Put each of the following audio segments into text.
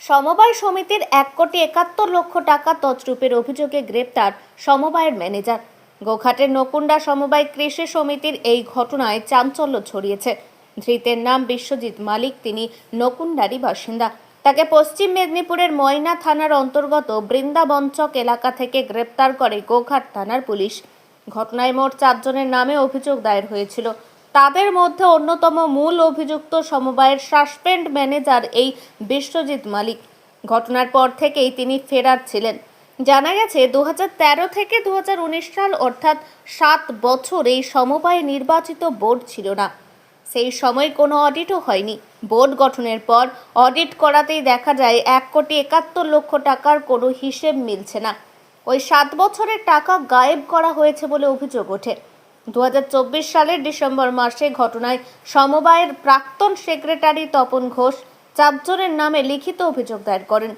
সমবায় সমিতির 1,71,00,000 টাকা তছরূপের অভিযোগে গ্রেপ্তার সমবায়ের ম্যানেজার। গোঘাটের নকুণ্ডা সমবায় কৃষি সমিতির এই ঘটনায় চাঞ্চল্য ছড়িয়েছে। ধৃতের নাম বিশ্বজিৎ মালিক, তিনি নকুণ্ডারই বাসিন্দা। তাকে পশ্চিম মেদিনীপুরের ময়না থানার অন্তর্গত বৃন্দাবনচক এলাকা থেকে গ্রেপ্তার করে গোঘাট থানার পুলিশ। ঘটনায় মোট 4 জনের নামে অভিযোগ দায়ের হয়েছিল। তাদের মধ্যে অন্যতম মূল অভিযুক্ত সমবায়ের সাসপেন্ড ম্যানেজার এই বিশ্বজিৎ মালিক। ঘটনার পর থেকেই তিনি ফেরার ছিলেন। জানা গেছে 2013 থেকে 2019 সাল অর্থাৎ 7 বছর এই সমবায় নির্বাচিত বোর্ড ছিল না। সেই সময় কোনো অডিটও হয়নি। বোর্ড গঠনের পর অডিট করাতেই দেখা যায় 1,71,00,000 টাকার কোনো হিসেব মিলছে না। ওই 7 বছরের টাকা গায়েব করা হয়েছে বলে অভিযোগ ওঠে। 2024 সালের ডিসেম্বর মাসে ঘটনায় সমবায়ের প্রাক্তন সেক্রেটারি তপন ঘোষ 4 জনের নামে লিখিত অভিযোগ দায়ের করেন।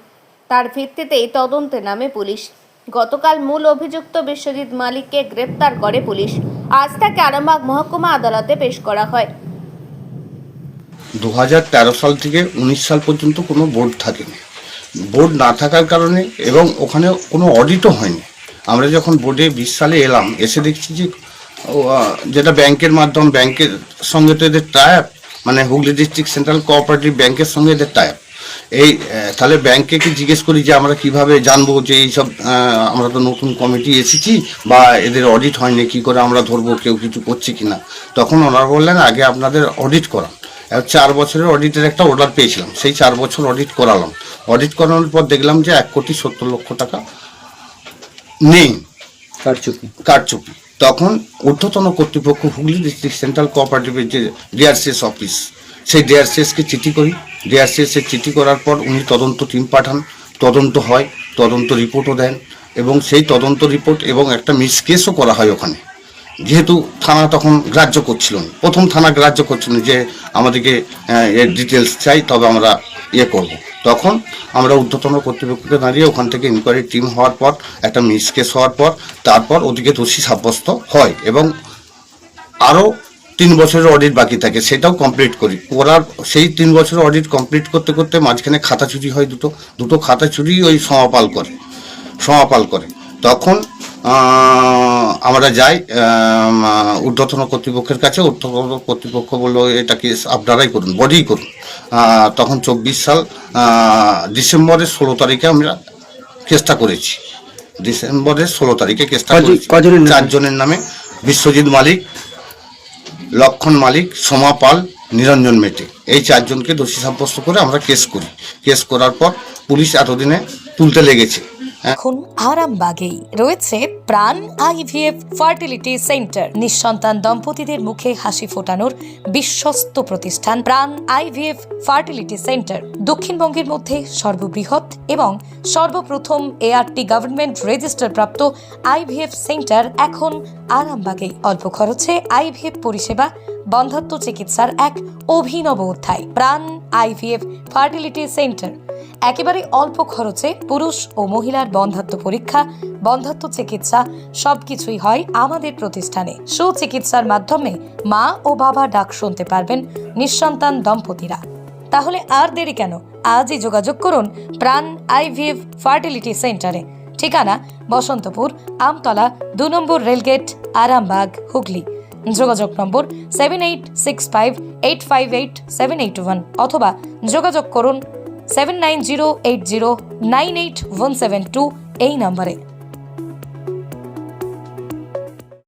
তার ভিত্তিতেই তদন্তে নামে পুলিশ। গতকাল মূল অভিযুক্ত বিশ্বজিৎ মালিককে গ্রেপ্তার করে পুলিশ। আজ তাকে আরামবাগ মহকুমা আদালতে পেশ করা হয়। 2013 সাল থেকে 19 সাল পর্যন্ত কোনো বোর্ড থাকেনি। বোর্ড না থাকার কারণে এবং ওখানে কোনো অডিটও হয়নি। আমরা যখন বোর্ডে 20 সালে এলাম, এসে দেখছি যে যেটা ব্যাংকের মাধ্যম, ব্যাংকের সঙ্গে তো এদের টাইপ, মানে হুগলি ডিস্ট্রিক্ট সেন্ট্রাল কোঅপারেটিভ ব্যাংকের সঙ্গে এদের টাইপ। এই তাহলে ব্যাংকে কি জিজ্ঞেস করি যে আমরা কিভাবে জানবো যে এইসব, আমরা তো নতুন কমিটি এসেছি বা এদের অডিট হয়নি, কী করে আমরা ধরবো কেউ কিছু করছে কিনা। তখন ওনারা বললেন আগে আপনাদের অডিট করান। 4 বছরের অডিটের একটা অর্ডার পেয়েছিলাম, সেই 4 বছর অডিট করালাম। অডিট করানোর পর দেখলাম যে 1,70,00,000 টাকা নেই, কারচুপি। তখন ঊর্ধ্বতন কর্তৃপক্ষ হুগলি ডিস্ট্রিক্ট সেন্ট্রাল কোঅপারেটিভের যে ডিআরসিএস অফিস, সেই ডিআরসিএসকে চিঠি করি। ডিআরসিএসের চিঠি করার পর উনি তদন্ত টিম পাঠান, তদন্ত হয়, তদন্ত রিপোর্টও দেন এবং সেই তদন্ত রিপোর্ট এবং একটা মিস কেসও করা হয় ওখানে। যেহেতু থানা তখন গ্রাহ্য করছিল না, প্রথম থানা গ্রাহ্য করছিল যে আমাদেরকে এর ডিটেলস চাই, তবে আমরা করব। তখন আমরা ঊর্ধ্বতন কর্তৃপক্ষকে দাঁড়িয়ে ওখান থেকে ইনকোয়ারি টিম হওয়ার পর, একটা মিস কেস হওয়ার পর, তারপর ওদিকে দোষী সাব্যস্ত হয় এবং আরও 3 বছরের অডিট বাকি থাকে, সেটাও কমপ্লিট করি। করার সেই 3 বছরের অডিট কমপ্লিট করতে করতে মাঝখানে খাতা চুরি হয়, দুটো খাতা চুরি ওই সমাপাল করে। তখন আমরা যাই ঊর্ধ্বতন কর্তৃপক্ষের কাছে। ঊর্ধ্বতন কর্তৃপক্ষ বললো এটা কেস আপনারাই করুন, বডিই করুন। তখন 24 সাল ডিসেম্বরের 16 তারিখে আমরা কেসটা করেছি। ডিসেম্বরের 16 তারিখে কেসটা করেছি 4 জনের নামে: বিশ্বজিৎ মালিক, লক্ষণ মালিক, সোমা পাল, নিরঞ্জন মেটে। এই 4 জনকে দোষী সাব্যস্ত করে আমরা কেস করি। কেস করার পর পুলিশ এতদিনে তুলতে লেগেছে। এখন আরামবাগেই রয়েছে প্রাণ আইভিএফ ফার্টিলিটি সেন্টার। নিঃসন্তান দম্পতিদের মুখে হাসি ফোটানোর বিশ্বস্ত প্রতিষ্ঠান প্রাণ আইভিএফ ফার্টিলিটি সেন্টার। দক্ষিণবঙ্গের মধ্যে সর্ববৃহৎ এবং সর্বপ্রথম এআরটি গভর্নমেন্ট রেজিস্টার প্রাপ্ত আইভিএফ সেন্টার এখন আরামবাগেই। অল্প খরচে আইভিএফ পরিষেবা, বন্ধ্যাত্ব চিকিৎসার এক অভিনব অধ্যায়। প্রাণ আইভিএফ ফার্টিলিটি সেন্টার একেবারে অল্প খরচে পুরুষ ও মহিলার বন্ধ্যাত্ব পরীক্ষা, বন্ধ্যাত্ব চিকিৎসা সবকিছুই হয় আমাদের প্রতিষ্ঠানে। সুচিকিৎসার মাধ্যমে মা ও বাবা ডাক শুনতে পারবেন নিঃসন্তান দম্পতিরা। তাহলে আর দেরি কেন? আজই যোগাযোগ করুন প্রাণ আইভিএফ ফার্টিলিটি সেন্টারে। ঠিকানা বসন্তপুর, আমতলা, 2 নম্বর রেলগেট, আরামবাগ, হুগলি। যোগাযোগ নম্বর 7865858781 অথবা যোগাযোগ করুন 7908098172 এই নম্বরে।